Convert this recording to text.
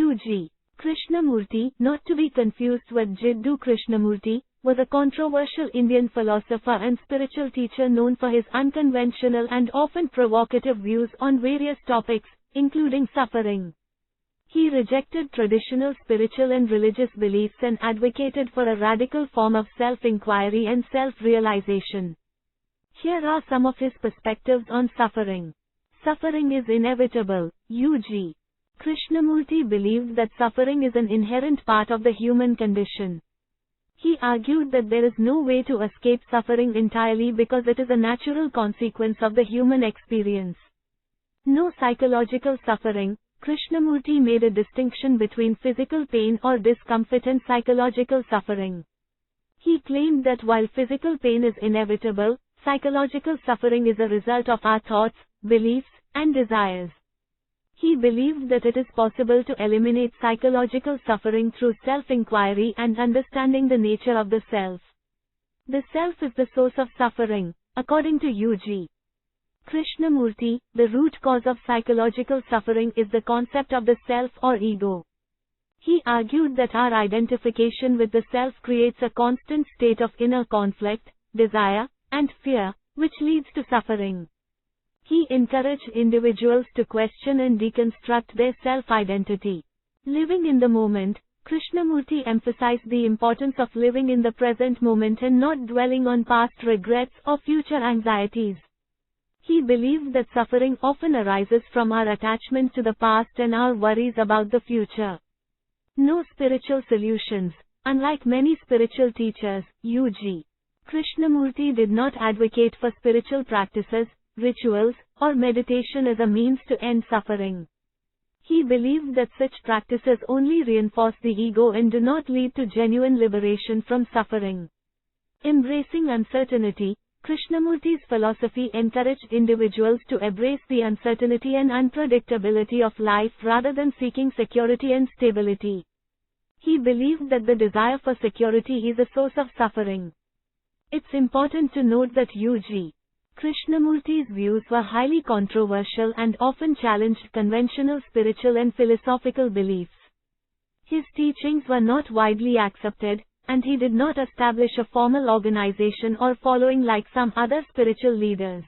U.G. Krishnamurti, not to be confused with Jiddu Krishnamurti, was a controversial Indian philosopher and spiritual teacher known for his unconventional and often provocative views on various topics, including suffering. He rejected traditional spiritual and religious beliefs and advocated for a radical form of self-inquiry and self-realization. Here are some of his perspectives on suffering. Suffering is inevitable. U.G. Krishnamurti believed that suffering is an inherent part of the human condition. He argued that there is no way to escape suffering entirely because it is a natural consequence of the human experience. No psychological suffering. Krishnamurti made a distinction between physical pain or discomfort and psychological suffering. He claimed that while physical pain is inevitable, psychological suffering is a result of our thoughts, beliefs, and desires. He believed that it is possible to eliminate psychological suffering through self-inquiry and understanding the nature of the self. The self is the source of suffering, according to U.G. Krishnamurti. The root cause of psychological suffering is the concept of the self or ego. He argued that our identification with the self creates a constant state of inner conflict, desire, and fear, which leads to suffering. He encouraged individuals to question and deconstruct their self-identity. Living in the moment, Krishnamurti emphasized the importance of living in the present moment and not dwelling on past regrets or future anxieties. He believed that suffering often arises from our attachment to the past and our worries about the future. No spiritual solutions. Unlike many spiritual teachers, U.G. Krishnamurti did not advocate for spiritual practices, rituals, or meditation as a means to end suffering. He believed that such practices only reinforce the ego and do not lead to genuine liberation from suffering. Embracing uncertainty. Krishnamurti's philosophy encouraged individuals to embrace the uncertainty and unpredictability of life rather than seeking security and stability. He believed that the desire for security is a source of suffering. It's important to note that U.G. Krishnamurti's views were highly controversial and often challenged conventional spiritual and philosophical beliefs. His teachings were not widely accepted, and he did not establish a formal organization or following like some other spiritual leaders.